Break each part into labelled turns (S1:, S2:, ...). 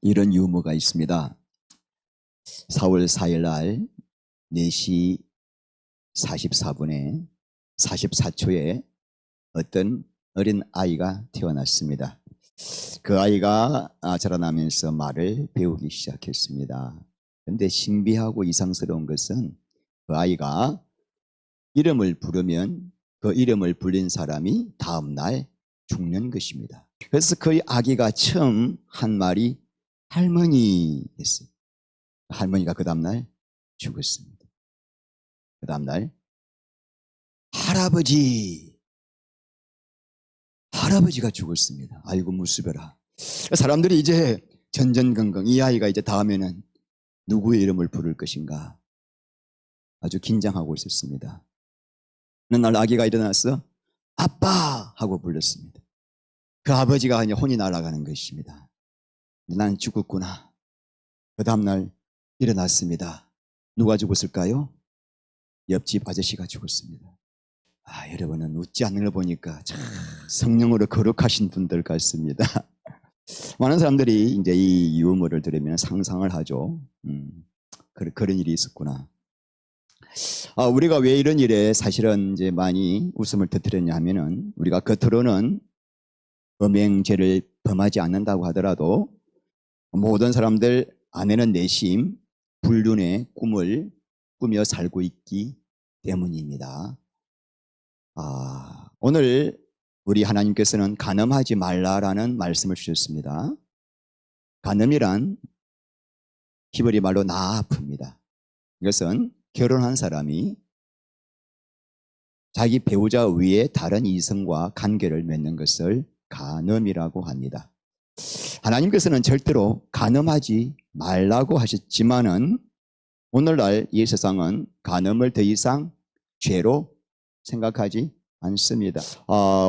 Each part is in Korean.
S1: 이런 유머가 있습니다. 4월 4일 날 4시 44분에 44초에 어떤 어린 아이가 태어났습니다. 그 아이가 자라나면서 말을 배우기 시작했습니다. 그런데 신비하고 이상스러운 것은 그 아이가 이름을 부르면 그 이름을 불린 사람이 다음날 죽는 것입니다. 그래서 그 아기가 처음 한 말이 할머니 했어요. 할머니가 그 다음날 죽었습니다. 그 다음날 할아버지가 죽었습니다. 아이고 무수별아. 사람들이 이제 전전긍긍 이 아이가 이제 다음에는 누구의 이름을 부를 것인가 아주 긴장하고 있었습니다. 어느 날 아기가 일어나서 아빠 하고 불렀습니다. 그 아버지가 이제 혼이 날아가는 것입니다. 난 죽었구나. 그 다음날 일어났습니다. 누가 죽었을까요? 옆집 아저씨가 죽었습니다. 여러분은 웃지 않는 걸 보니까 참 성령으로 거룩하신 분들 같습니다. 많은 사람들이 이제 이 유머를 들으면 상상을 하죠. 그런 일이 있었구나. 우리가 왜 이런 일에 사실은 이제 많이 웃음을 터뜨렸냐 하면은 우리가 겉으로는 음행죄를 범하지 않는다고 하더라도 모든 사람들 안에는 내심 불륜의 꿈을 꾸며 살고 있기 때문입니다. 오늘 우리 하나님께서는 간음하지 말라라는 말씀을 주셨습니다. 간음이란 히브리 말로 나아프입니다. 이것은 결혼한 사람이 자기 배우자 외에 다른 이성과 관계를 맺는 것을 간음이라고 합니다. 하나님께서는 절대로 간음하지 말라고 하셨지만은 오늘날 이 세상은 간음을 더 이상 죄로 생각하지 않습니다.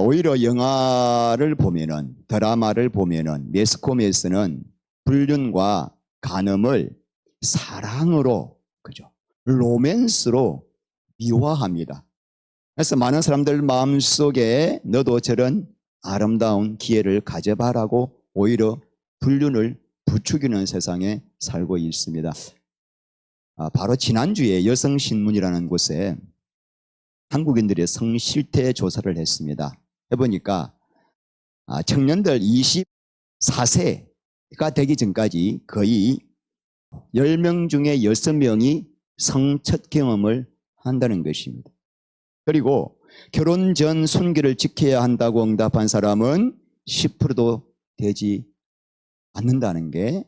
S1: 오히려 영화를 보면은 드라마를 보면은 매스컴에서는 불륜과 간음을 사랑으로 그죠? 로맨스로 미화합니다. 그래서 많은 사람들 마음속에 너도 저런 아름다운 기회를 가져봐라고 오히려 불륜을 부추기는 세상에 살고 있습니다. 바로 지난주에 여성신문이라는 곳에 한국인들의 성실태 조사를 했습니다. 해보니까 청년들 24세가 되기 전까지 거의 10명 중에 6명이 성첫 경험을 한다는 것입니다. 그리고 결혼 전 순결을 지켜야 한다고 응답한 사람은 10%도 되지 않는다는 게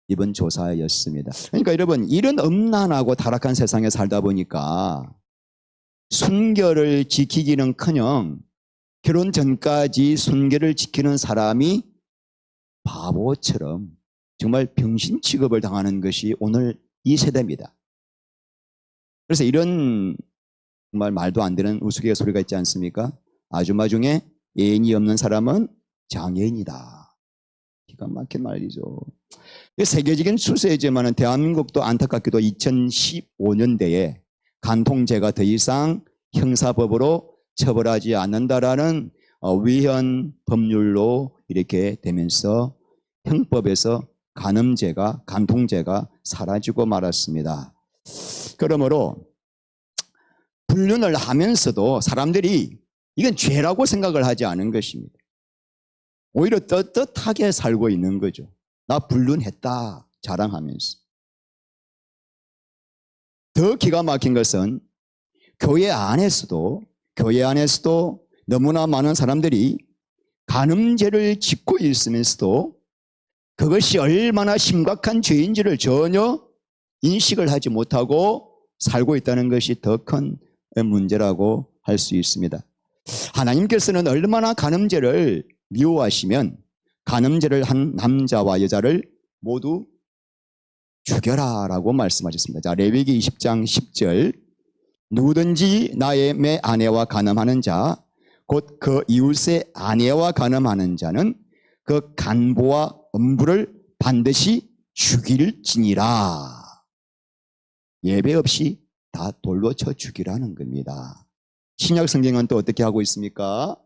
S1: 이번 조사였습니다. 그러니까 여러분 이런 음란하고 타락한 세상에 살다 보니까 순결을 지키기는커녕 결혼 전까지 순결을 지키는 사람이 바보처럼 정말 병신 취급을 당하는 것이 오늘 이 세대입니다. 그래서 이런 정말 말도 안 되는 우스갯소리가 있지 않습니까? 아줌마 중에 예인이 없는 사람은 장애인이다. 기가 막힌 말이죠. 세계적인 추세지만은 대한민국도 안타깝게도 2015년대에 간통죄가 더 이상 형사법으로 처벌하지 않는다라는 위헌 법률로 이렇게 되면서 형법에서 간음죄가 간통죄가 사라지고 말았습니다. 그러므로 불륜을 하면서도 사람들이 이건 죄라고 생각을 하지 않은 것입니다. 오히려 떳떳하게 살고 있는 거죠. 나 불륜했다 자랑하면서. 더 기가 막힌 것은 교회 안에서도 너무나 많은 사람들이 간음죄를 짓고 있으면서도 그것이 얼마나 심각한 죄인지를 전혀 인식을 하지 못하고 살고 있다는 것이 더 큰 문제라고 할 수 있습니다. 하나님께서는 얼마나 간음죄를 미워하시면 간음죄를 한 남자와 여자를 모두 죽여라 라고 말씀하셨습니다. 자, 레위기 20장 10절 누구든지 나의 매 아내와 간음하는 자 곧 그 이웃의 아내와 간음하는 자는 그 간보와 음부를 반드시 죽일지니라. 예배 없이 다 돌로 쳐 죽이라는 겁니다. 신약 성경은 또 어떻게 하고 있습니까?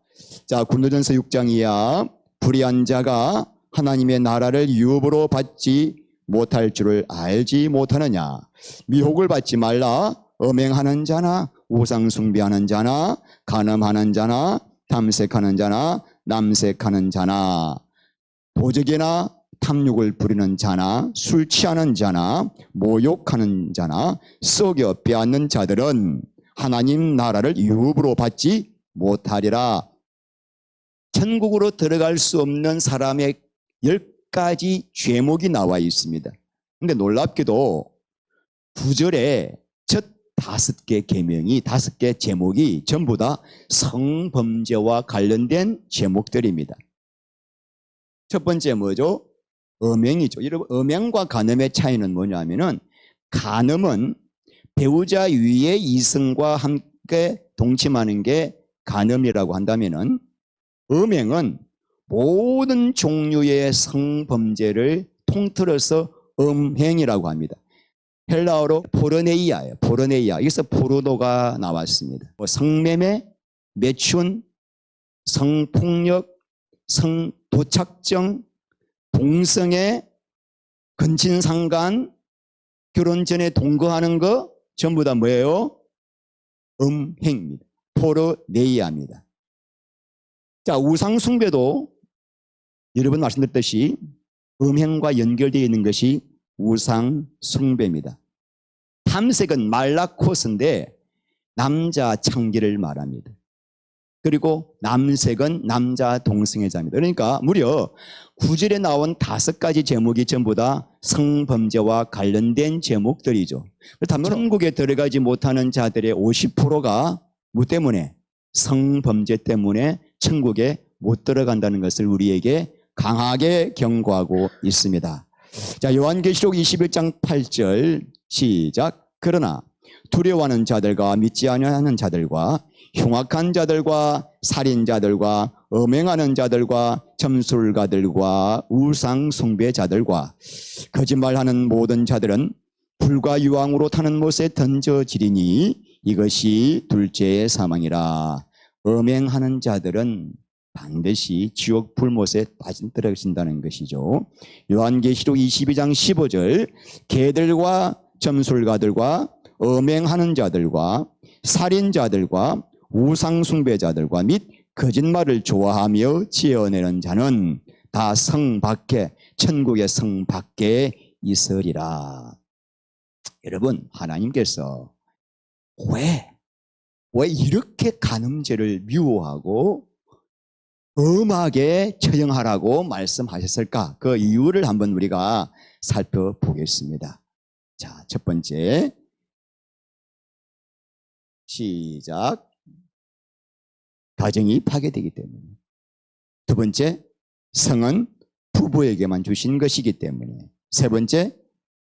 S1: 자, 고린도전서 6장 이하 불의한 자가 하나님의 나라를 유업으로 받지 못할 줄을 알지 못하느냐. 미혹을 받지 말라. 음행하는 자나 우상 숭배하는 자나 간음하는 자나 탐색하는 자나 남색하는 자나 도적이나 탐욕을 부리는 자나 술 취하는 자나 모욕하는 자나 썩여 빼앗는 자들은 하나님 나라를 유업으로 받지 못하리라. 천국으로 들어갈 수 없는 사람의 10가지 죄목이 나와 있습니다. 근데 놀랍게도 9절에 첫 5개 계명이 5개 제목이 전부 다 성범죄와 관련된 제목들입니다. 첫 번째 뭐죠? 음행이죠. 여러분, 음행과 간음의 차이는 뭐냐면은 간음은 배우자 위에 이성과 함께 동침하는 게 간음이라고 한다면은 음행은 모든 종류의 성범죄를 통틀어서 음행이라고 합니다. 헬라어로 포르네이아예요. 포르네이아. 여기서 포르노가 나왔습니다. 성매매, 매춘, 성폭력, 성도착증, 동성애, 근친상간, 결혼 전에 동거하는 거 전부 다 뭐예요? 음행입니다. 포르네이아입니다. 자, 우상숭배도 여러분 말씀드렸듯이 음행과 연결되어 있는 것이 우상숭배입니다. 탐색은 말라코스인데 남자 창기를 말합니다. 그리고 남색은 남자 동성애자입니다. 그러니까 무려 9절에 나온 5가지 제목이 전부 다 성범죄와 관련된 제목들이죠. 그렇다면 천국에 들어가지 못하는 자들의 50%가 뭐 때문에? 성범죄 때문에 천국에 못 들어간다는 것을 우리에게 강하게 경고하고 있습니다. 자, 요한계시록 21장 8절 시작. 그러나 두려워하는 자들과 믿지 아니하는 자들과 흉악한 자들과 살인자들과 음행하는 자들과 점술가들과 우상숭배자들과 거짓말하는 모든 자들은 불과 유황으로 타는 못에 던져지리니 이것이 둘째의 사망이라. 음행하는 자들은 반드시 지옥 불못에 빠져들어진다는 것이죠. 요한계시록 22장 15절 개들과 점술가들과 음행하는 자들과 살인자들과 우상숭배자들과 및 거짓말을 좋아하며 지어내는 자는 다 성 밖에 천국의 성 밖에 있으리라. 여러분, 하나님께서 왜 이렇게 간음죄를 미워하고 엄하게 처형하라고 말씀하셨을까? 그 이유를 한번 우리가 살펴보겠습니다. 자, 첫 번째 시작. 가정이 파괴되기 때문에. 두 번째, 성은 부부에게만 주신 것이기 때문에. 세 번째,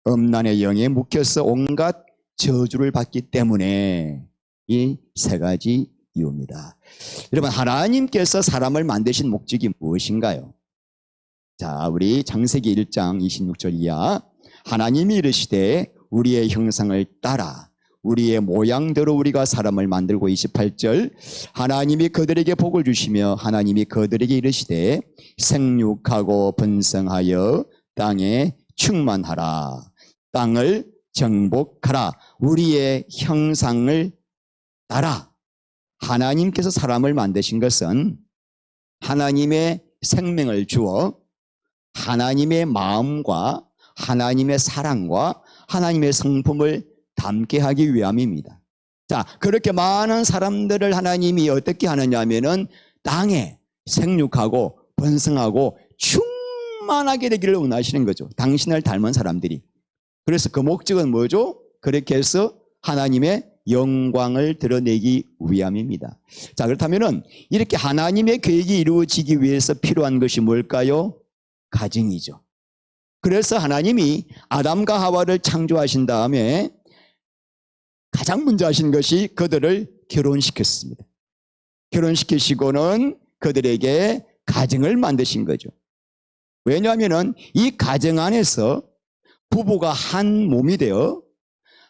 S1: 음란의 영에 묶여서 온갖 저주를 받기 때문에. 이 3가지 이유입니다. 여러분, 하나님께서 사람을 만드신 목적이 무엇인가요? 자, 우리 창세기 1장 26절 이하. 하나님이 이르시되 우리의 형상을 따라 우리의 모양대로 우리가 사람을 만들고 28절. 하나님이 그들에게 복을 주시며 하나님이 그들에게 이르시되 생육하고 번성하여 땅에 충만하라. 땅을 정복하라. 우리의 형상을 따라. 하나님께서 사람을 만드신 것은 하나님의 생명을 주어 하나님의 마음과 하나님의 사랑과 하나님의 성품을 담게 하기 위함입니다. 자, 그렇게 많은 사람들을 하나님이 어떻게 하느냐 하면은 땅에 생육하고 번성하고 충만하게 되기를 원하시는 거죠. 당신을 닮은 사람들이. 그래서 그 목적은 뭐죠? 그렇게 해서 하나님의 영광을 드러내기 위함입니다. 자, 그렇다면은 이렇게 하나님의 계획이 이루어지기 위해서 필요한 것이 뭘까요? 가정이죠. 그래서 하나님이 아담과 하와를 창조하신 다음에 가장 먼저 하신 것이 그들을 결혼시켰습니다. 결혼시키시고는 그들에게 가정을 만드신 거죠. 왜냐하면 이 가정 안에서 부부가 한 몸이 되어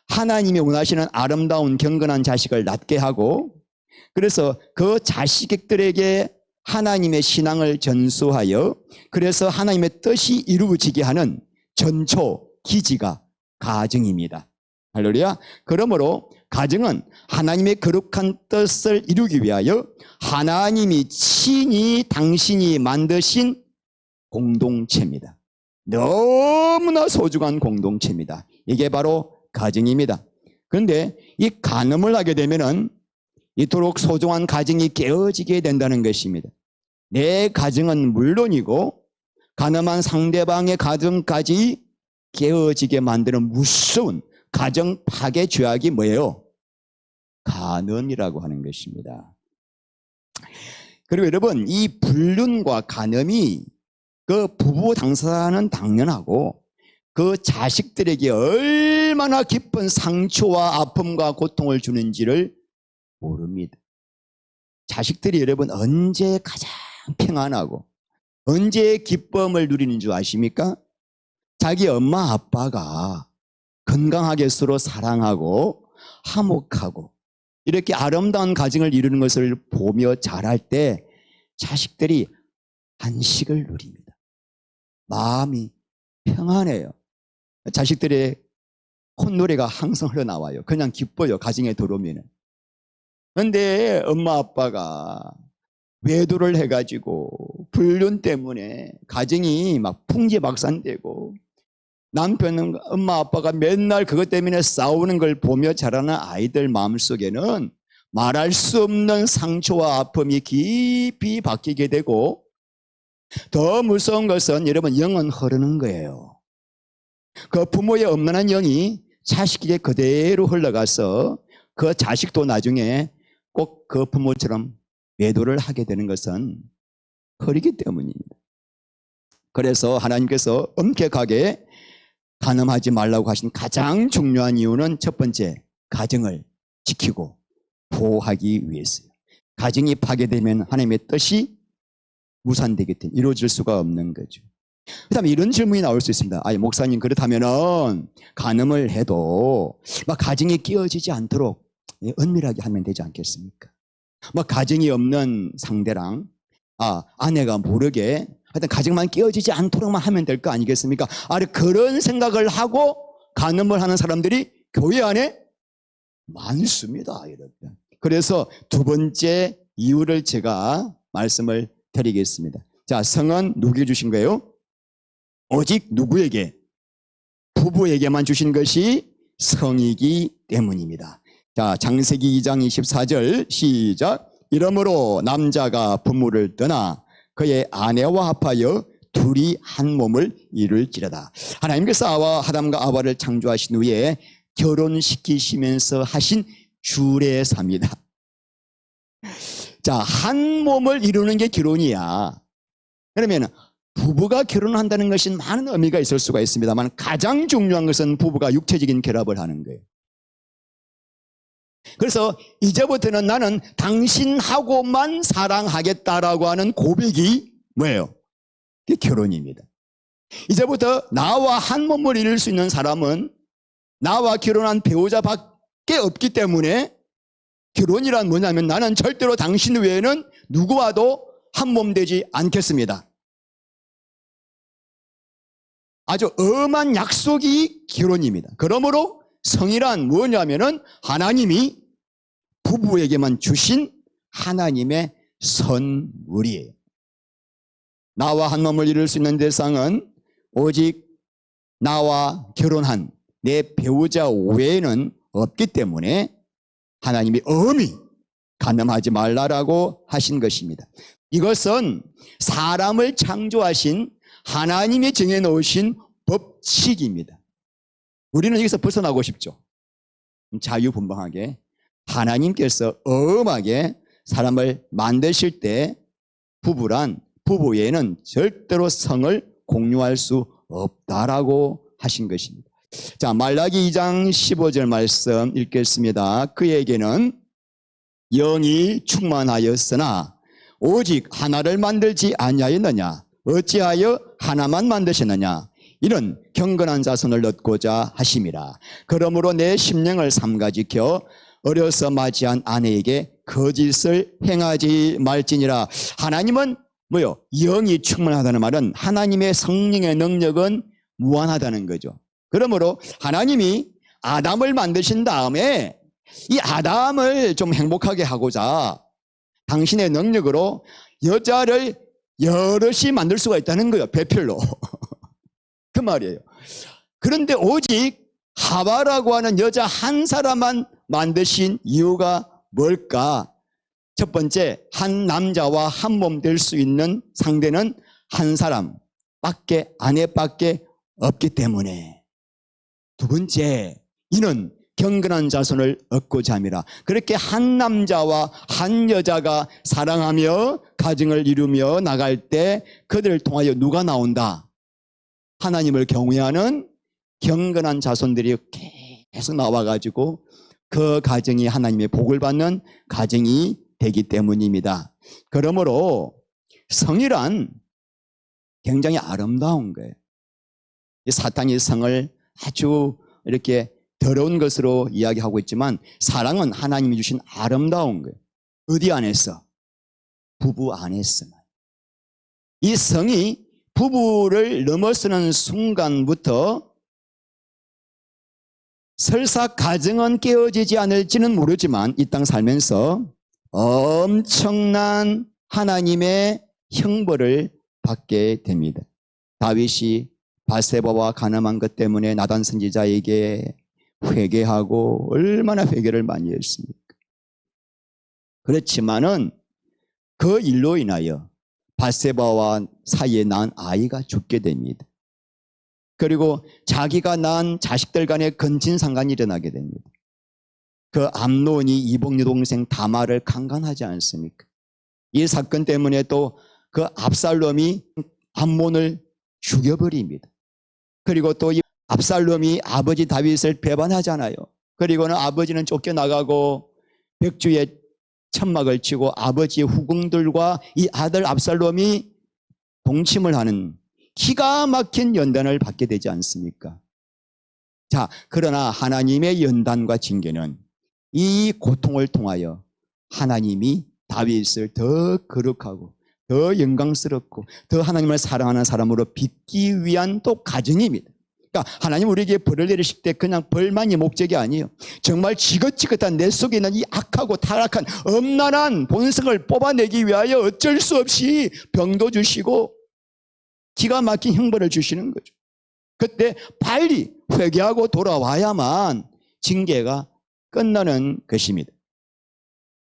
S1: 하나님이 원하시는 아름다운 경건한 자식을 낳게 하고, 그래서 그 자식들에게 하나님의 신앙을 전수하여 그래서 하나님의 뜻이 이루어지게 하는 전초 기지가 가정입니다. 할렐루야. 그러므로 가정은 하나님의 거룩한 뜻을 이루기 위하여 하나님이 친히 당신이 만드신 공동체입니다. 너무나 소중한 공동체입니다. 이게 바로 가정입니다. 그런데 이 간음을 하게 되면은 이토록 소중한 가정이 깨어지게 된다는 것입니다. 내 가정은 물론이고 간음한 상대방의 가정까지 깨어지게 만드는 무서운 가정 파괴 죄악이 뭐예요? 간음이라고 하는 것입니다. 그리고 여러분, 이 불륜과 간음이 그 부부 당사자는 당연하고 그 자식들에게 얼마나 깊은 상처와 아픔과 고통을 주는지를 모릅니다. 자식들이 여러분 언제 가장 평안하고 언제 기쁨을 누리는 줄 아십니까? 자기 엄마 아빠가 건강하게 서로 사랑하고 화목하고 이렇게 아름다운 가정을 이루는 것을 보며 자랄 때 자식들이 안식을 누립니다. 마음이 평안해요. 자식들의 콧노래가 항상 흘러나와요. 그냥 기뻐요. 가정에 들어오면. 그런데 엄마 아빠가 외도를 해가지고 불륜 때문에 가정이 막 풍지박산되고 남편은 엄마 아빠가 맨날 그것 때문에 싸우는 걸 보며 자라는 아이들 마음속에는 말할 수 없는 상처와 아픔이 깊이 박히게 되고 더 무서운 것은 여러분 영은 흐르는 거예요. 그 부모의 엄란한 영이 자식에게 그대로 흘러가서 그 자식도 나중에 꼭 그 부모처럼 외도를 하게 되는 것은 흐르기 때문입니다. 그래서 하나님께서 엄격하게 간음하지 말라고 하신 가장 중요한 이유는 첫 번째, 가정을 지키고 보호하기 위해서요. 가정이 파괴되면 하나님의 뜻이 무산되기 때문에 이루어질 수가 없는 거죠. 그 다음에 이런 질문이 나올 수 있습니다. 아니, 목사님, 그렇다면은 간음을 해도 막 가정이 깨어지지 않도록 은밀하게 하면 되지 않겠습니까? 막 가정이 없는 상대랑 아내가 모르게 하여튼 가정만 깨어지지 않도록만 하면 될 거 아니겠습니까? 그런 생각을 하고 간음을 하는 사람들이 교회 안에 많습니다, 여러분. 그래서 두 번째 이유를 제가 말씀을 드리겠습니다. 자, 성은 누구에게 주신 거예요? 오직 누구에게? 부부에게만 주신 것이 성이기 때문입니다. 자, 창세기 2장 24절 시작. 이러므로 남자가 부모를 떠나 그의 아내와 합하여 둘이 한 몸을 이룰지라다. 하나님께서 아담과 아와를 창조하신 후에 결혼시키시면서 하신 주례사입니다. 자, 한 몸을 이루는 게 결혼이야. 그러면 부부가 결혼한다는 것은 많은 의미가 있을 수가 있습니다만 가장 중요한 것은 부부가 육체적인 결합을 하는 거예요. 그래서 이제부터는 나는 당신하고만 사랑하겠다라고 하는 고백이 뭐예요? 그게 결혼입니다. 이제부터 나와 한 몸을 이룰 수 있는 사람은 나와 결혼한 배우자밖에 없기 때문에 결혼이란 뭐냐면 나는 절대로 당신 외에는 누구와도 한 몸 되지 않겠습니다. 아주 엄한 약속이 결혼입니다. 그러므로 성이란 뭐냐면은 하나님이 부부에게만 주신 하나님의 선물이에요. 나와 한 몸을 이룰 수 있는 대상은 오직 나와 결혼한 내 배우자 외에는 없기 때문에 하나님이 엄히 간음하지 말라라고 하신 것입니다. 이것은 사람을 창조하신 하나님이 정해놓으신 법칙입니다. 우리는 여기서 벗어나고 싶죠. 자유분방하게 하나님께서 엄하게 사람을 만드실 때 부부란 부부 외에는 절대로 성을 공유할 수 없다라고 하신 것입니다. 자, 말라기 2장 15절 말씀 읽겠습니다. 그에게는 영이 충만하였으나 오직 하나를 만들지 아니하였느냐? 어찌하여 하나만 만드셨느냐? 이는 경건한 자손을 얻고자 하심이라. 그러므로 내 심령을 삼가지켜 어려서 맞이한 아내에게 거짓을 행하지 말지니라. 하나님은 뭐요? 영이 충만하다는 말은 하나님의 성령의 능력은 무한하다는 거죠. 그러므로 하나님이 아담을 만드신 다음에 이 아담을 좀 행복하게 하고자 당신의 능력으로 여자를 여럿이 만들 수가 있다는 거예요. 배필로. 그 말이에요. 그런데 오직 하와라고 하는 여자 한 사람만 만드신 이유가 뭘까? 첫 번째, 한 남자와 한 몸 될 수 있는 상대는 한 사람밖에, 아내밖에 없기 때문에. 두 번째, 이는 경건한 자손을 얻고자 함이라. 그렇게 한 남자와 한 여자가 사랑하며 가정을 이루며 나갈 때 그들을 통하여 누가 나온다? 하나님을 경외하는 경건한 자손들이 계속 나와가지고 그 가정이 하나님의 복을 받는 가정이 되기 때문입니다. 그러므로 성이란 굉장히 아름다운 거예요. 사탄이 성을 아주 이렇게 더러운 것으로 이야기하고 있지만 사랑은 하나님이 주신 아름다운 거예요. 어디 안에서? 부부 안에서. 이 성이 부부를 넘어서는 순간부터 설사 가정은 깨어지지 않을지는 모르지만 이 땅 살면서 엄청난 하나님의 형벌을 받게 됩니다. 다윗이 밧세바와 간음한 것 때문에 나단 선지자에게 회개하고 얼마나 회개를 많이 했습니까? 그렇지만은 그 일로 인하여 밧세바와 사이에 낳은 아이가 죽게 됩니다. 그리고 자기가 낳은 자식들 간의 근친상간이 일어나게 됩니다. 그 암논이 이복 여동생 다말을 강간하지 않습니까? 이 사건 때문에 또 그 압살롬이 암몬을 죽여버립니다. 그리고 또 이 압살롬이 아버지 다윗을 배반하잖아요. 그리고는 아버지는 쫓겨나가고 백주에 천막을 치고 아버지의 후궁들과 이 아들 압살롬이 동침을 하는 기가 막힌 연단을 받게 되지 않습니까? 자, 그러나 하나님의 연단과 징계는 이 고통을 통하여 하나님이 다윗을 더 거룩하고 더 영광스럽고 더 하나님을 사랑하는 사람으로 빚기 위한 또 과정입니다. 그러니까 하나님 우리에게 벌을 내리실 때 그냥 벌만이 목적이 아니에요. 정말 지긋지긋한 내 속에 있는 이 악하고 타락한 엄란한 본성을 뽑아내기 위하여 어쩔 수 없이 병도 주시고 기가 막힌 형벌을 주시는 거죠. 그때 빨리 회개하고 돌아와야만 징계가 끝나는 것입니다.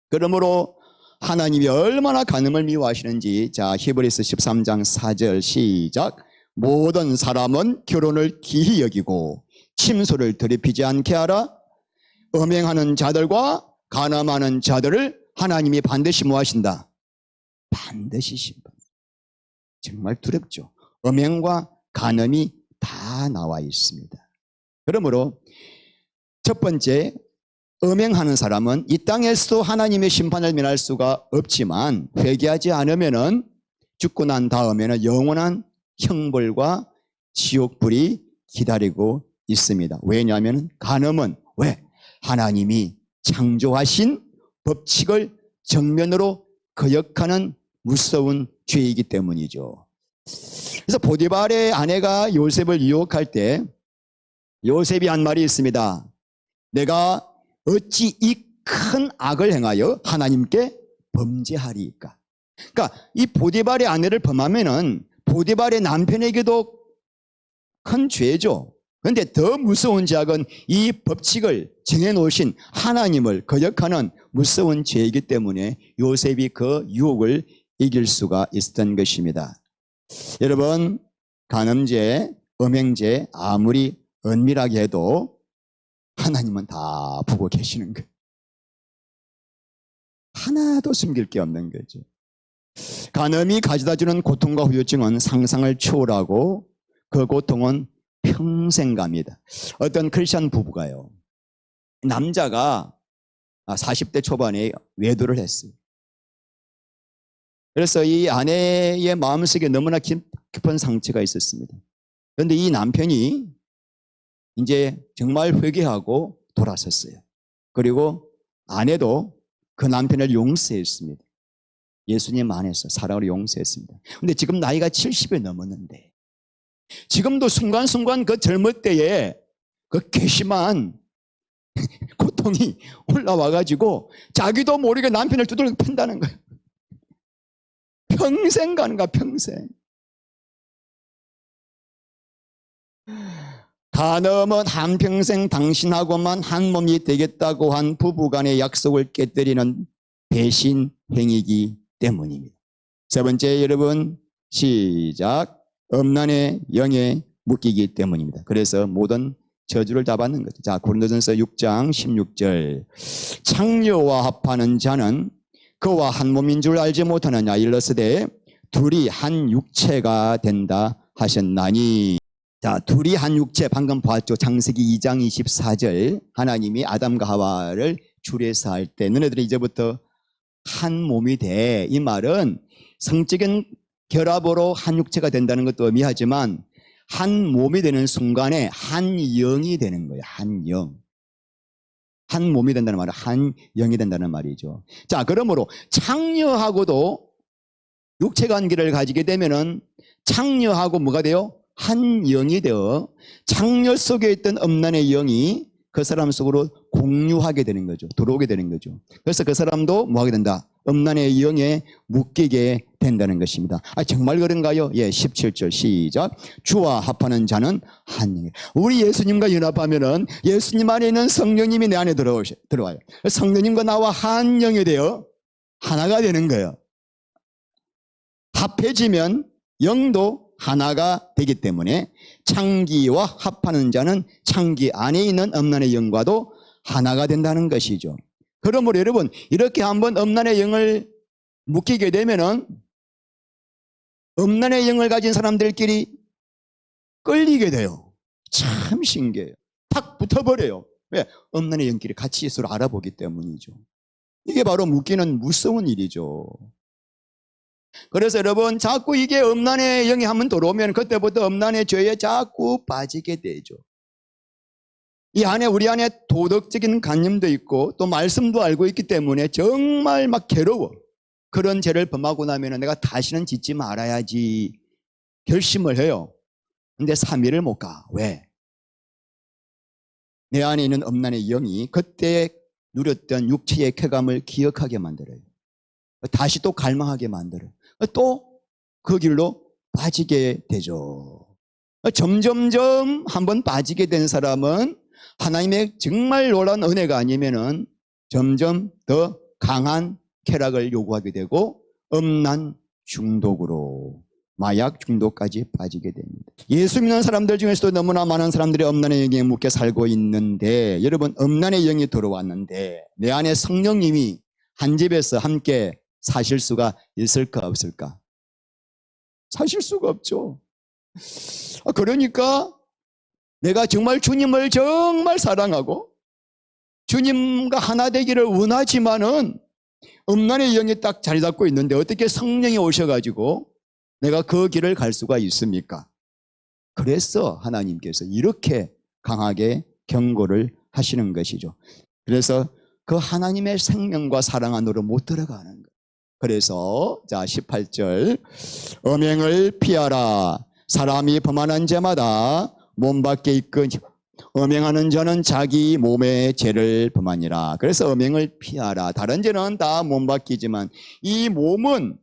S1: 그러므로 하나님이 얼마나 간음을 미워하시는지, 자, 히브리서 13장 4절 시작. 모든 사람은 결혼을 기히 여기고 침소를 더럽히지 않게 하라. 음행하는 자들과 간음하는 자들을 하나님이 반드시 뭐하신다? 반드시 심판. 정말 두렵죠. 음행과 간음이 다 나와 있습니다. 그러므로 첫 번째, 음행하는 사람은 이 땅에서도 하나님의 심판을 면할 수가 없지만 회개하지 않으면은 죽고 난 다음에는 영원한 형벌과 지옥불이 기다리고 있습니다. 왜냐하면 간음은 왜? 하나님이 창조하신 법칙을 정면으로 거역하는 무서운 죄이기 때문이죠. 그래서 보디발의 아내가 요셉을 유혹할 때 요셉이 한 말이 있습니다. 내가 어찌 이 큰 악을 행하여 하나님께 범죄하리까? 그러니까 이 보디발의 아내를 범하면은 보디발의 남편에게도 큰 죄죠. 그런데 더 무서운 죄악은 이 법칙을 정해놓으신 하나님을 거역하는 무서운 죄이기 때문에 요셉이 그 유혹을 이길 수가 있었던 것입니다. 여러분, 간음죄, 음행죄 아무리 은밀하게 해도 하나님은 다 보고 계시는 거예요. 하나도 숨길 게 없는 거죠. 간음이 가져다주는 고통과 후유증은 상상을 초월하고 그 고통은 평생 갑니다. 어떤 크리스천 부부가요, 남자가 40대 초반에 외도를 했어요. 그래서 이 아내의 마음속에 너무나 깊은 상처가 있었습니다. 그런데 이 남편이 이제 정말 회개하고 돌아섰어요. 그리고 아내도 그 남편을 용서했습니다. 예수님 안에서 사랑으로 용서했습니다. 근데 지금 나이가 70이 넘었는데 지금도 순간순간 그 젊을 때에 그 괘씸한 고통이 올라와가지고 자기도 모르게 남편을 두들겨 팬다는 거예요. 평생 가는가, 평생. 가늠은 한평생 당신하고만 한 몸이 되겠다고 한 부부간의 약속을 깨뜨리는 배신 행위이기 때문입니다. 세 번째, 여러분, 시작. 음란의 영에 묶이기 때문입니다. 그래서 모든 저주를 다 받는 거죠. 자, 고린도전서 6장 16절. 창녀와 합하는 자는 그와 한 몸인 줄 알지 못하느냐. 일러스되 둘이 한 육체가 된다 하셨나니. 자, 둘이 한 육체, 방금 봤죠. 창세기 2장 24절. 하나님이 아담과 하와를 줄여서 할 때 너네들이 이제부터 한 몸이 돼. 이 말은 성적인 결합으로 한 육체가 된다는 것도 의미하지만 한 몸이 되는 순간에 한 영이 되는 거예요. 한 영. 한 몸이 된다는 말은 한 영이 된다는 말이죠. 자, 그러므로 창녀하고도 육체 관계를 가지게 되면은 창녀하고 뭐가 돼요? 한 영이 되어 창녀 속에 있던 음란의 영이 그 사람 속으로 공유하게 되는 거죠. 들어오게 되는 거죠. 그래서 그 사람도 뭐 하게 된다? 음란의 영에 묶이게 된다는 것입니다. 아, 정말 그런가요? 예, 17절 시작. 주와 합하는 자는 한 영이라. 우리 예수님과 연합하면은 예수님 안에 있는 성령님이 내 안에 들어와요. 성령님과 나와 한 영이 되어 하나가 되는 거예요. 합해지면 영도 하나가 되기 때문에 창기와 합하는 자는 창기 안에 있는 음란의 영과도 하나가 된다는 것이죠. 그러므로 여러분, 이렇게 한번 음란의 영을 묶이게 되면은 음란의 영을 가진 사람들끼리 끌리게 돼요. 참 신기해요. 탁 붙어버려요. 왜? 음란의 영끼리 같이 서로 알아보기 때문이죠. 이게 바로 묶이는 무서운 일이죠. 그래서 여러분, 자꾸 이게 음란의 영이 한번 들어오면 그때부터 음란의 죄에 자꾸 빠지게 되죠. 이 안에, 우리 안에 도덕적인 관념도 있고 또 말씀도 알고 있기 때문에 정말 막 괴로워. 그런 죄를 범하고 나면 내가 다시는 짓지 말아야지 결심을 해요. 근데 3일을 못 가. 왜? 내 안에 있는 음란의 영이 그때 누렸던 육체의 쾌감을 기억하게 만들어요. 다시 또 갈망하게 만들어요. 또 그 길로 빠지게 되죠. 점점점 한번 빠지게 된 사람은 하나님의 정말 놀라운 은혜가 아니면은 점점 더 강한 쾌락을 요구하게 되고 음란 중독으로, 마약 중독까지 빠지게 됩니다. 예수 믿는 사람들 중에서도 너무나 많은 사람들이 음란의 영에 묶여 살고 있는데, 여러분, 음란의 영이 들어왔는데 내 안에 성령님이 한 집에서 함께 사실 수가 있을까 없을까? 사실 수가 없죠. 그러니까 내가 정말 주님을 정말 사랑하고 주님과 하나 되기를 원하지만은 음란의 영이 딱 자리 잡고 있는데 어떻게 성령이 오셔가지고 내가 그 길을 갈 수가 있습니까? 그래서 하나님께서 이렇게 강하게 경고를 하시는 것이죠. 그래서 그 하나님의 생명과 사랑 안으로 못 들어가는 거예요. 그래서 자 18절, 음행을 피하라. 사람이 범하는 죄마다 몸 밖에 있거니 음행하는 자는 자기 몸의 죄를 범하니라. 그래서 음행을 피하라. 다른 죄는 다 몸 밖이지만 이 몸은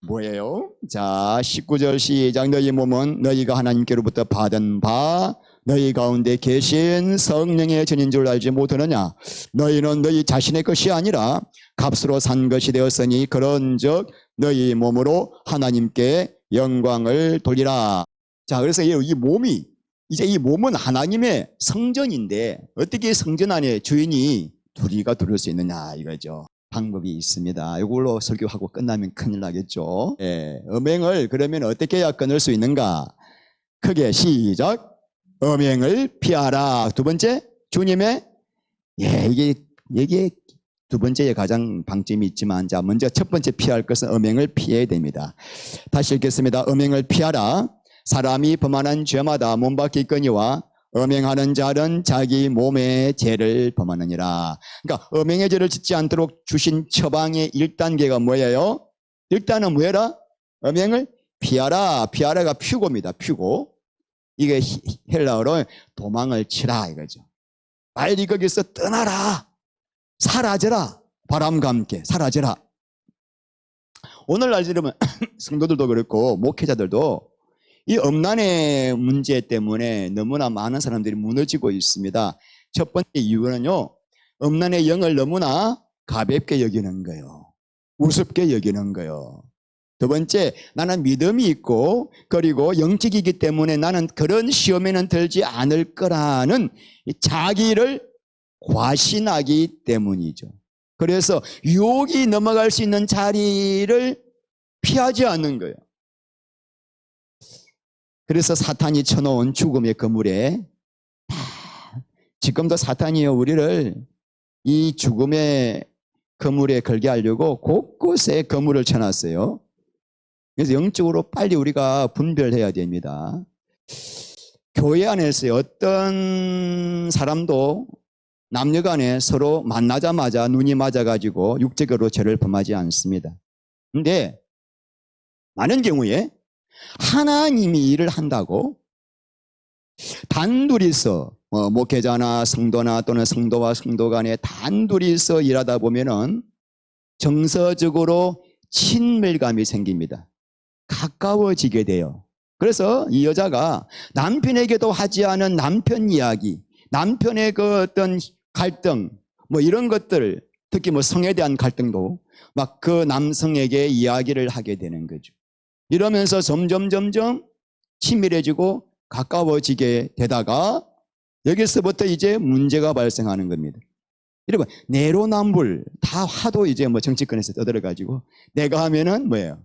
S1: 뭐예요? 자 19절 시작. 너희 몸은 너희가 하나님께로부터 받은 바 너희 가운데 계신 성령의 전인 줄 알지 못하느냐. 너희는 너희 자신의 것이 아니라 값으로 산 것이 되었으니 그런즉 너희 몸으로 하나님께 영광을 돌리라. 자, 그래서 이 몸이, 이제 이 몸은 하나님의 성전인데 어떻게 성전 안에 주인이 둘이가 들을 수 있느냐 이거죠. 방법이 있습니다. 이걸로 설교하고 끝나면 큰일 나겠죠. 예, 음행을 그러면 어떻게 해야 끊을 수 있는가? 크게 시작. 음행을 피하라. 두 번째, 주님의, 이게 두 번째에 가장 방점이 있지만, 자, 먼저 첫 번째 피할 것은 음행을 피해야 됩니다. 다시 읽겠습니다. 음행을 피하라. 사람이 범하는 죄마다 몸 밖에 있거니와 음행하는 자는 자기 몸의 죄를 범하느니라. 그러니까 음행의 죄를 짓지 않도록 주신 처방의 1단계가 뭐예요? 일단은 뭐해라? 음행을 피하라. 피하라가 퓨고입니다. 퓨고. 이게 헬라어로 도망을 치라 이거죠. 빨리 거기서 떠나라. 사라져라. 바람과 함께 사라져라. 오늘날 이러면 성도들도 그렇고 목회자들도 이 음란의 문제 때문에 너무나 많은 사람들이 무너지고 있습니다. 첫 번째 이유는요, 음란의 영을 너무나 가볍게 여기는 거예요. 우습게 여기는 거예요. 두 번째, 나는 믿음이 있고 그리고 영적이기 때문에 나는 그런 시험에는 들지 않을 거라는 자기를 과신하기 때문이죠. 그래서 유혹이 넘어갈 수 있는 자리를 피하지 않는 거예요. 그래서 사탄이 쳐놓은 죽음의 그물에 지금도 사탄이요 우리를 이 죽음의 그물에 걸게 하려고 곳곳에 그물을 쳐놨어요. 그래서 영적으로 빨리 우리가 분별해야 됩니다. 교회 안에서 어떤 사람도 남녀간에 서로 만나자마자 눈이 맞아가지고 육적으로 죄를 범하지 않습니다. 근데 많은 경우에 하나님이 일을 한다고 단둘이서 목회자나 성도나 또는 성도와 성도 간에 단둘이서 일하다 보면은 정서적으로 친밀감이 생깁니다. 가까워지게 돼요. 그래서 이 여자가 남편에게도 하지 않은 남편 이야기, 남편의 그 어떤 갈등, 뭐 이런 것들, 특히 뭐 성에 대한 갈등도 막 그 남성에게 이야기를 하게 되는 거죠. 이러면서 점점 친밀해지고 가까워지게 되다가 여기서부터 이제 문제가 발생하는 겁니다. 여러분, 내로남불 다 하도 이제 뭐 정치권에서 떠들어가지고 내가 하면은 뭐예요?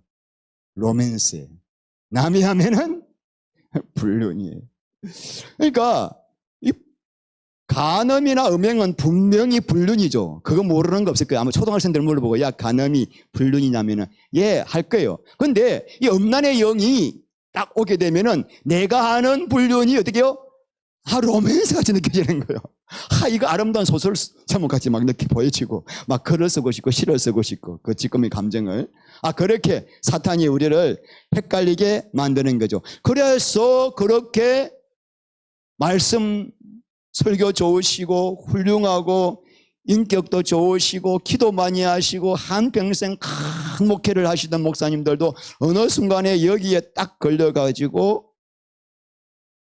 S1: 로맨스예요. 남이 하면은 불륜이에요. 그러니까 이 간음이나 음행은 분명히 불륜이죠. 그거 모르는 거 없을 거예요. 아마 초등학생들 물어보고 야 간음이 불륜이냐면은 예 할 거예요. 근데 이 음란의 영이 딱 오게 되면은 내가 하는 불륜이 어떻게요? 로맨스 같이 느껴지는 거예요. 이거 아름다운 소설 제목 같이 막 느끼 보여지고 막 글을 쓰고 싶고 시를 쓰고 싶고 그 지금의 감정을 그렇게 사탄이 우리를 헷갈리게 만드는 거죠. 그래서 그렇게 말씀 설교 좋으시고 훌륭하고 인격도 좋으시고 기도 많이 하시고 한평생 큰 목회를 하시던 목사님들도 어느 순간에 여기에 딱 걸려가지고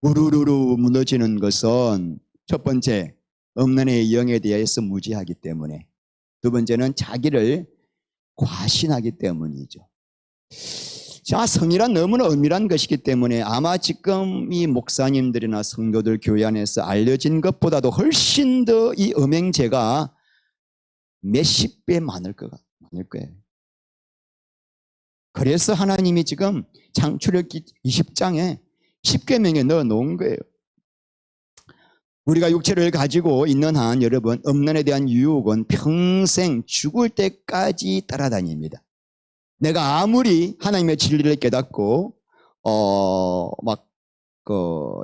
S1: 우르르르 무너지는 것은 첫 번째 음란의 영에 대해서 무지하기 때문에, 두 번째는 자기를 과신하기 때문이죠. 자, 성이란 너무나 은밀한 것이기 때문에 아마 지금 이 목사님들이나 성도들 교회 안에서 알려진 것보다도 훨씬 더 이 음행죄가 몇십 배 많을 거예요. 그래서 하나님이 지금 창출기 20장에 10계명에 넣어 놓은 거예요. 우리가 육체를 가지고 있는 한 여러분 음란에 대한 유혹은 평생 죽을 때까지 따라다닙니다. 내가 아무리 하나님의 진리를 깨닫고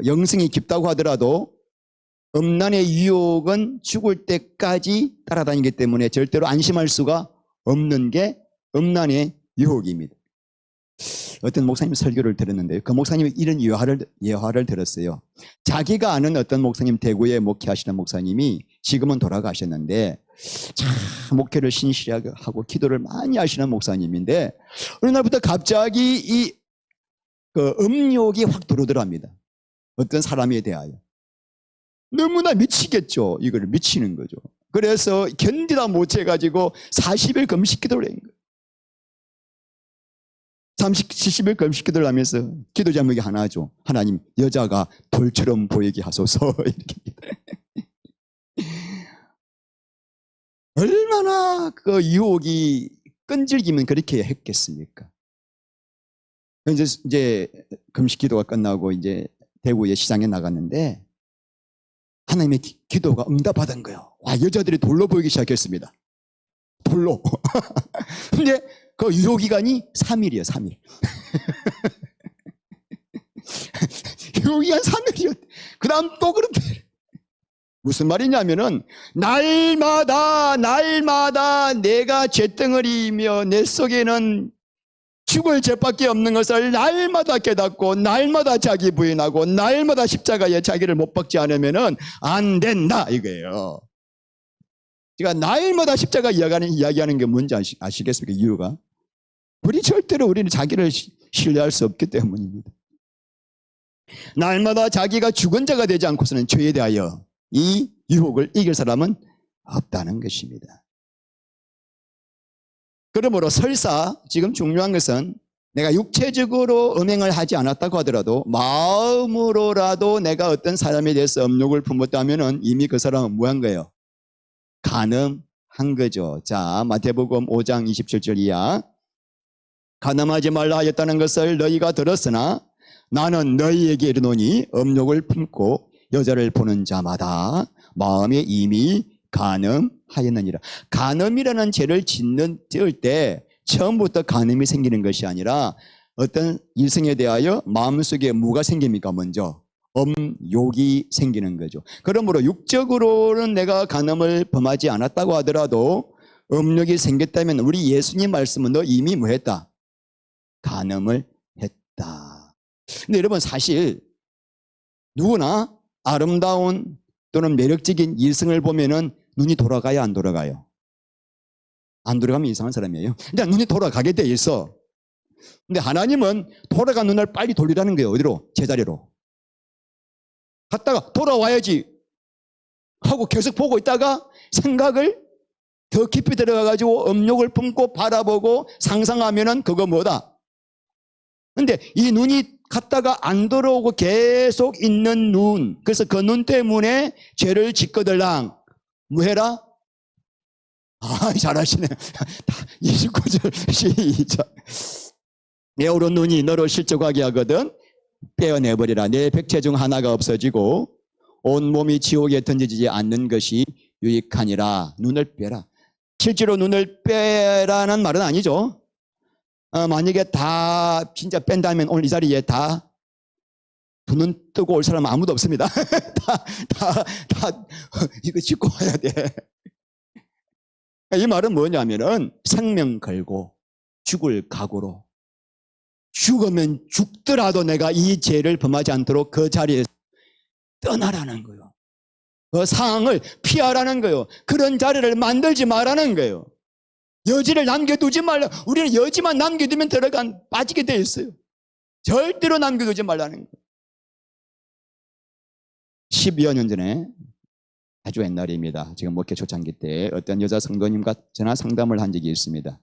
S1: 영성이 깊다고 하더라도 음란의 유혹은 죽을 때까지 따라다니기 때문에 절대로 안심할 수가 없는 게 음란의 유혹입니다. 어떤 목사님 설교를 들었는데 그 목사님이 이런 예화를 들었어요. 자기가 아는 어떤 목사님, 대구에 목회하시는 목사님이 지금은 돌아가셨는데 참 목회를 신실하게 하고 기도를 많이 하시는 목사님인데 어느 날부터 갑자기 이 음욕이 확 들어오더랍니다. 어떤 사람에 대하여. 너무나 미치겠죠. 이걸 미치는 거죠. 그래서 견디다 못해가지고 40일 금식 기도를 한 거예요. 70일 금식 기도를 하면서 기도 제목이 하나죠. 하나님, 여자가 돌처럼 보이게 하소서. 이렇게. 얼마나 그 유혹이 끈질기면 그렇게 했겠습니까? 이제 금식 기도가 끝나고 이제 대구의 시장에 나갔는데 하나님의 기도가 응답받은 거예요. 여자들이 돌로 보이기 시작했습니다. 돌로. 근데 그 유효 기간이 3일이에요. 3일. 유기한 3일이었대. 그 다음 또 그런데. 무슨 말이냐면은 날마다 내가 잿덩어리이며 내 속에는 죽을 죄밖에 없는 것을 날마다 깨닫고 날마다 자기 부인하고 날마다 십자가에 자기를 못 박지 않으면은 안 된다 이거예요. 제가 날마다 십자가 이야기하는 게 뭔지 아시겠습니까? 이유가 우리 절대로 우리는 자기를 신뢰할 수 없기 때문입니다. 날마다 자기가 죽은 자가 되지 않고서는 죄에 대하여 이 유혹을 이길 사람은 없다는 것입니다. 그러므로 설사 지금 중요한 것은 내가 육체적으로 음행을 하지 않았다고 하더라도 마음으로라도 내가 어떤 사람에 대해서 음욕을 품었다면 이미 그 사람은 뭐한 거예요? 간음한 거죠. 자, 마태복음 5장 27절 이하. 간음하지 말라 하였다는 것을 너희가 들었으나 나는 너희에게 이르노니 음욕을 품고 여자를 보는 자마다 마음에 이미 간음하였느니라. 간음이라는 죄를 지을 때 처음부터 간음이 생기는 것이 아니라 어떤 일성에 대하여 마음속에 뭐가 생깁니까? 먼저 음욕이 생기는 거죠. 그러므로 육적으로는 내가 간음을 범하지 않았다고 하더라도 음욕이 생겼다면 우리 예수님 말씀은 너 이미 뭐 했다? 간음을 했다. 근데 여러분 사실 누구나 아름다운 또는 매력적인 이성을 보면은 눈이 돌아가야 안 돌아가요? 안 돌아가면 이상한 사람이에요. 일단 눈이 돌아가게 돼 있어. 근데 하나님은 돌아간 눈을 빨리 돌리라는 거예요. 어디로? 제자리로. 갔다가 돌아와야지 하고 계속 보고 있다가 생각을 더 깊이 들어가가지고 음욕을 품고 바라보고 상상하면은 그거 뭐다? 근데 이 눈이 갔다가 안 돌아오고 계속 있는 눈. 그래서 그 눈 때문에 죄를 짓거들랑 뭐 해라? 아, 잘하시네. 29절 시작. 내 오른 눈이 너를 실족하게 하거든 빼어내버리라. 내 백체 중 하나가 없어지고 온몸이 지옥에 던져지지 않는 것이 유익하니라. 눈을 빼라. 실제로 눈을 빼라는 말은 아니죠. 만약에 다 진짜 뺀다면 오늘 이 자리에 다 두 눈 뜨고 올 사람은 아무도 없습니다. 다 이거 짚고 와야 돼. 이 말은 뭐냐면은 생명 걸고 죽을 각오로 죽으면 죽더라도 내가 이 죄를 범하지 않도록 그 자리에서 떠나라는 거예요. 그 상황을 피하라는 거예요. 그런 자리를 만들지 말라는 거예요. 여지를 남겨두지 말라. 우리는 여지만 남겨두면 빠지게 돼 있어요. 절대로 남겨두지 말라는 거예요. 12여 년 전에 아주 옛날입니다. 지금 목회 초창기 때 어떤 여자 성도님과 전화 상담을 한 적이 있습니다.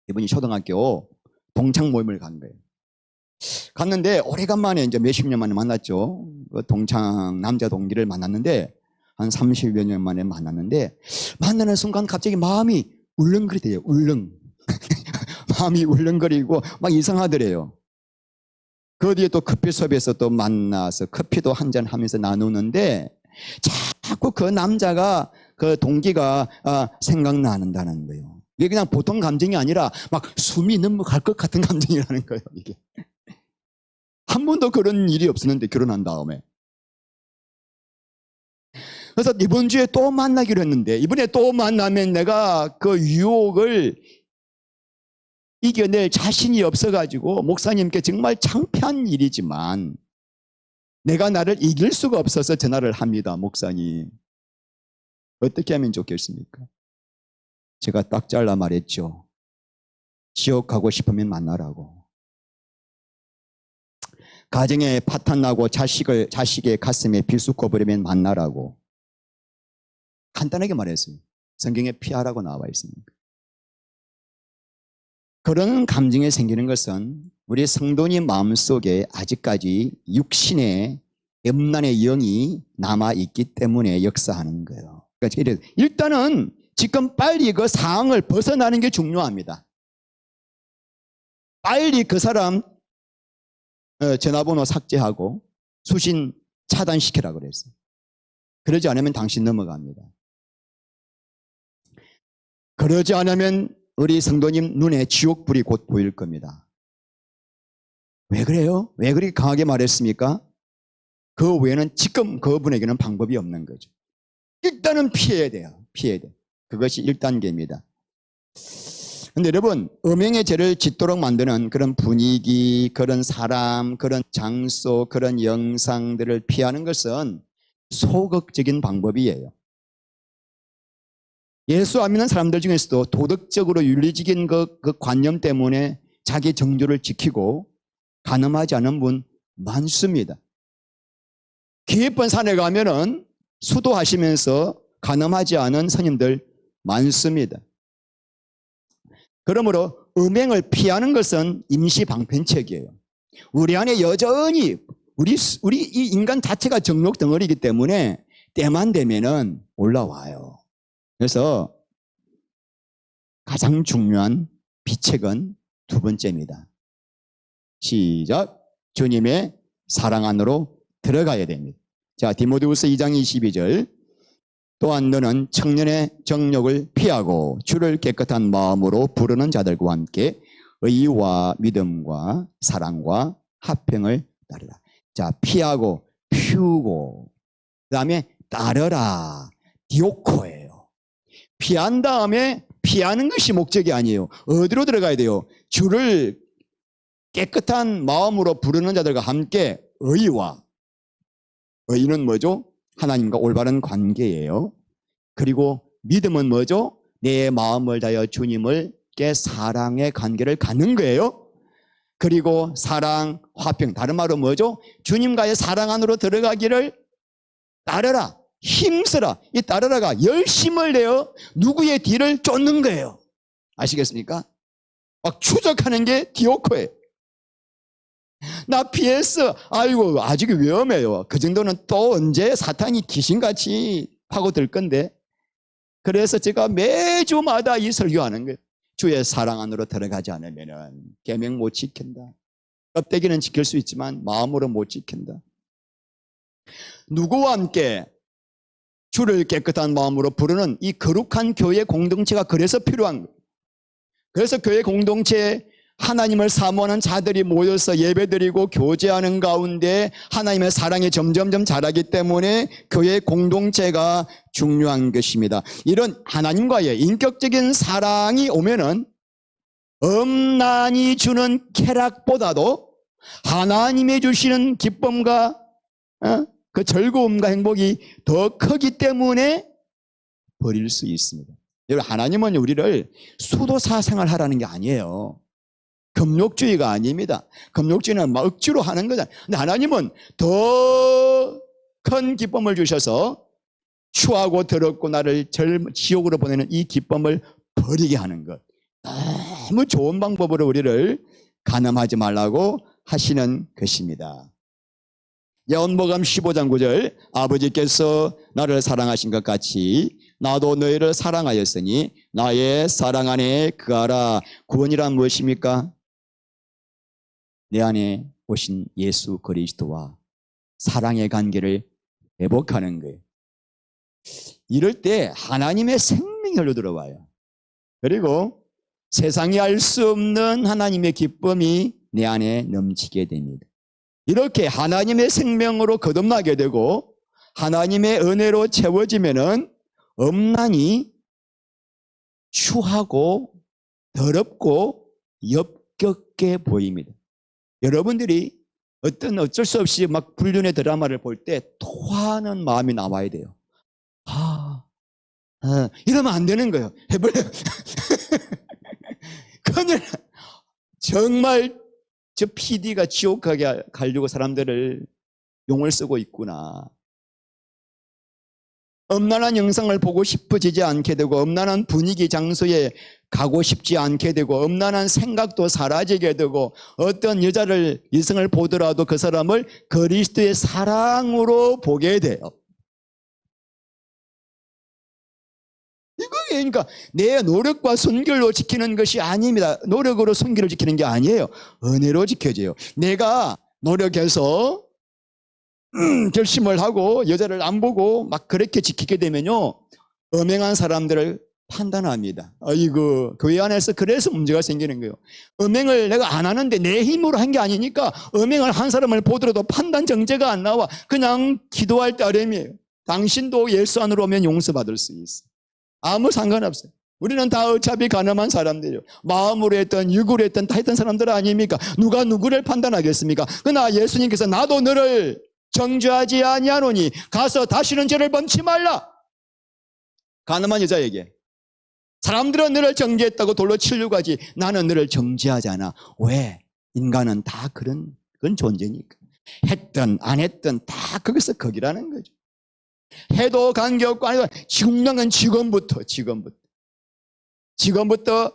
S1: 이분이 초등학교 동창 모임을 간 거예요. 갔는데 오래간만에 이제 몇십 년 만에 만났죠. 그 동창 남자 동기를 만났는데 한 30여 년 만에 만났는데 만나는 순간 갑자기 마음이 울렁거리대요. 울렁. 마음이 울렁거리고 막 이상하더래요. 그 뒤에 또 커피숍에서 또 만나서 커피도 한잔 하면서 나누는데 자꾸 그 남자가 그 동기가 생각나는다는 거예요. 이게 그냥 보통 감정이 아니라 막 숨이 넘어갈 것 같은 감정이라는 거예요. 이게 한 번도 그런 일이 없었는데 결혼한 다음에. 그래서 이번 주에 또 만나기로 했는데 이번에 또 만나면 내가 그 유혹을 이겨낼 자신이 없어가지고 목사님께 정말 창피한 일이지만 내가 나를 이길 수가 없어서 전화를 합니다. 목사님 어떻게 하면 좋겠습니까? 제가 딱 잘라 말했죠. 지옥 가고 싶으면 만나라고. 가정에 파탄 나고 자식의 가슴에 빌 꽂아버리면 만나라고. 간단하게 말했어요. 성경에 피하라고 나와 있습니다. 그런 감정이 생기는 것은 우리 성도님 마음속에 아직까지 육신의 음란의 영이 남아있기 때문에 역사하는 거예요. 그러니까 일단은 지금 빨리 그 상황을 벗어나는 게 중요합니다. 빨리 그 사람 전화번호 삭제하고 수신 차단시키라고 그랬어요. 그러지 않으면 당신 넘어갑니다. 그러지 않으면 우리 성도님 눈에 지옥불이 곧 보일 겁니다. 왜 그래요? 왜 그렇게 강하게 말했습니까? 그 외에는 지금 그분에게는 방법이 없는 거죠. 일단은 피해야 돼요. 피해야 돼. 그것이 1단계입니다. 근데 여러분, 음행의 죄를 짓도록 만드는 그런 분위기, 그런 사람, 그런 장소, 그런 영상들을 피하는 것은 소극적인 방법이에요. 예수 안 믿는 사람들 중에서도 도덕적으로 윤리적인 그 관념 때문에 자기 정조를 지키고 간음하지 않은 분 많습니다. 깊은 산에 가면은 수도하시면서 간음하지 않은 스님들 많습니다. 그러므로 음행을 피하는 것은 임시 방편책이에요. 우리 안에 여전히 우리 이 인간 자체가 정욕 덩어리이기 때문에 때만 되면은 올라와요. 그래서 가장 중요한 비책은 두 번째입니다. 시작. 주님의 사랑 안으로 들어가야 됩니다. 자, 디모데후서 2장 22절. 또한 너는 청년의 정욕을 피하고 주를 깨끗한 마음으로 부르는 자들과 함께 의와 믿음과 사랑과 화평을 따르라. 자, 피하고 피우고 그 다음에 따르라. 디오코예요. 피한 다음에 피하는 것이 목적이 아니에요. 어디로 들어가야 돼요? 주를 깨끗한 마음으로 부르는 자들과 함께 의와, 의는 뭐죠? 하나님과 올바른 관계예요. 그리고 믿음은 뭐죠? 내 마음을 다하여 주님을께 사랑의 관계를 갖는 거예요. 그리고 사랑, 화평, 다른 말로 뭐죠? 주님과의 사랑 안으로 들어가기를 따르라, 힘쓰라. 이 따르라가 열심을 내어 누구의 뒤를 쫓는 거예요. 아시겠습니까? 막 추적하는 게 디오코예요. 나 피했어. 아이고, 아직 위험해요. 그 정도는 또 언제 사탄이 귀신같이 파고들 건데. 그래서 제가 매주마다 이 설교하는 거예요. 주의 사랑 안으로 들어가지 않으면 계명 못 지킨다. 껍데기는 지킬 수 있지만 마음으로 못 지킨다. 누구와 함께 주를 깨끗한 마음으로 부르는 이 거룩한 교회 공동체가 그래서 필요한 거예요. 그래서 교회 공동체에 하나님을 사모하는 자들이 모여서 예배드리고 교제하는 가운데 하나님의 사랑이 점점점 자라기 때문에 교회 공동체가 중요한 것입니다. 이런 하나님과의 인격적인 사랑이 오면은 엄난히 주는 쾌락보다도 하나님이 주시는 기쁨과 그 즐거움과 행복이 더 크기 때문에 버릴 수 있습니다. 여러분, 하나님은 우리를 수도사 생활하라는 게 아니에요. 금욕주의가 아닙니다. 금욕주의는 막 억지로 하는 거잖아요. 근데 하나님은 더 큰 기쁨을 주셔서 추하고 더럽고 나를 지옥으로 보내는 이 기쁨을 버리게 하는 것. 너무 좋은 방법으로 우리를 간음하지 말라고 하시는 것입니다. 야고보서 15장 9절. 아버지께서 나를 사랑하신 것 같이 나도 너희를 사랑하였으니 나의 사랑 안에 거하라. 구원이란 무엇입니까? 내 안에 오신 예수 그리스도와 사랑의 관계를 회복하는 거예요. 이럴 때 하나님의 생명이 흘러 들어와요. 그리고 세상이 알 수 없는 하나님의 기쁨이 내 안에 넘치게 됩니다. 이렇게 하나님의 생명으로 거듭나게 되고 하나님의 은혜로 채워지면은 엄난히 추하고 더럽고 역겹게 보입니다. 여러분들이 어쩔 수 없이 막 불륜의 드라마를 볼 때 토하는 마음이 나와야 돼요. 이러면 안 되는 거예요. 해볼래요? 큰일. 정말 저 PD가 지옥하게 가려고 사람들을 용을 쓰고 있구나. 엄난한 영상을 보고 싶어지지 않게 되고 엄난한 분위기 장소에 가고 싶지 않게 되고 엄난한 생각도 사라지게 되고 어떤 이성을 보더라도 그 사람을 그리스도의 사랑으로 보게 돼요. 이거예요. 그러니까 내 노력과 순결로 지키는 것이 아닙니다. 노력으로 순결을 지키는 게 아니에요. 은혜로 지켜져요. 내가 노력해서 결심을 하고 여자를 안 보고 막 그렇게 지키게 되면요, 음행한 사람들을 판단합니다. 아이고, 교회 안에서 그래서 문제가 생기는 거예요. 음행을 내가 안 하는데 내 힘으로 한 게 아니니까 음행을 한 사람을 보더라도 판단 정죄가 안 나와. 그냥 기도할 따름이에요. 당신도 예수 안으로 오면 용서받을 수 있어. 아무 상관없어요. 우리는 다 어차피 가늠한 사람들이에요. 마음으로 했던 육으로 했던 다 했던 사람들 아닙니까? 누가 누구를 판단하겠습니까? 그러나 예수님께서 나도 너를 정죄하지 아니하노니 가서 다시는 죄를 범치 말라. 가늠한 여자에게 사람들은 너를 정죄했다고 돌로 치려고 하지 나는 너를 정죄하지 않아. 왜? 인간은 다 그런 존재니까. 했든 안 했든 다 거기서 거기라는 거죠. 해도 관계없고 안 해도 중요한 건 지금부터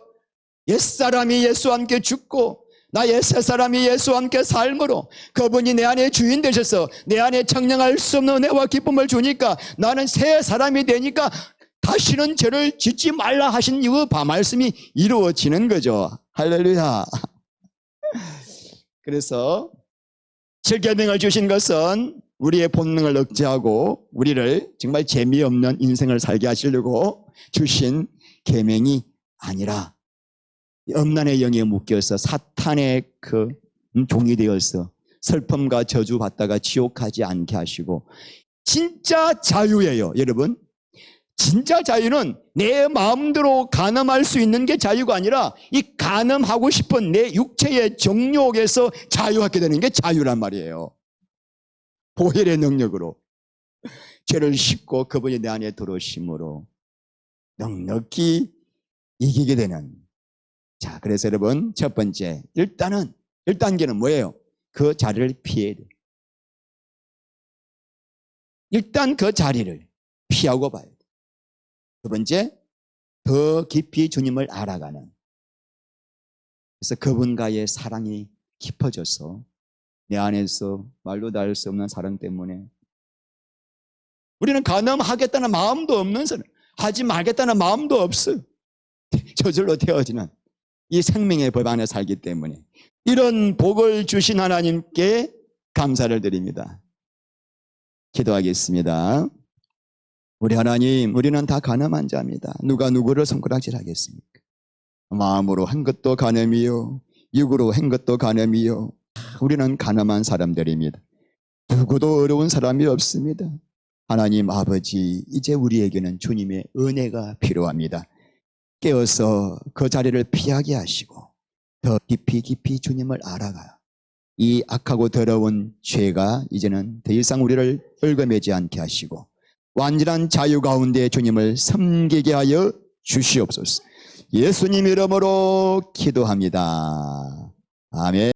S1: 옛사람이 예수와 함께 죽고 나 옛사람이 예수와 함께 삶으로 그분이 내 안에 주인 되셔서 내 안에 청량할 수 없는 은혜와 기쁨을 주니까 나는 새 사람이 되니까 다시는 죄를 짓지 말라 하신 이 말씀이 이루어지는 거죠. 할렐루야. 그래서 7계명을 주신 것은 우리의 본능을 억제하고 우리를 정말 재미없는 인생을 살게 하시려고 주신 계명이 아니라 음란의 영에 묶여서 사탄의 그 종이 되어서 슬픔과 저주 받다가 지옥 가지 않게 하시고 진짜 자유예요. 여러분, 진짜 자유는 내 마음대로 간음할 수 있는 게 자유가 아니라 이 간음하고 싶은 내 육체의 정욕에서 자유하게 되는 게 자유란 말이에요. 보혈의 능력으로 죄를 씻고 그분이 내 안에 들어오심으로 넉넉히 이기게 되는. 자, 그래서 여러분 첫 번째 1단계는 뭐예요? 그 자리를 피해야 돼요. 일단 그 자리를 피하고 봐야 돼요. 두 번째, 더 깊이 주님을 알아가는. 그래서 그분과의 사랑이 깊어져서 내 안에서 말로 다 할 수 없는 사랑 때문에 우리는 간음하겠다는 마음도 없는 사람, 하지 말겠다는 마음도 없어요. 저절로 되어지는 이 생명의 법 안에 살기 때문에 이런 복을 주신 하나님께 감사를 드립니다. 기도하겠습니다. 우리 하나님, 우리는 다 간음한 자입니다. 누가 누구를 손가락질하겠습니까? 마음으로 한 것도 간음이요, 육으로 한 것도 간음이요. 우리는 간음한 사람들입니다. 누구도 어려운 사람이 없습니다. 하나님 아버지, 이제 우리에게는 주님의 은혜가 필요합니다. 깨어서 그 자리를 피하게 하시고 더 깊이 주님을 알아가요. 이 악하고 더러운 죄가 이제는 더 이상 우리를 얽어매지 않게 하시고 완전한 자유 가운데 주님을 섬기게 하여 주시옵소서. 예수님 이름으로 기도합니다. 아멘.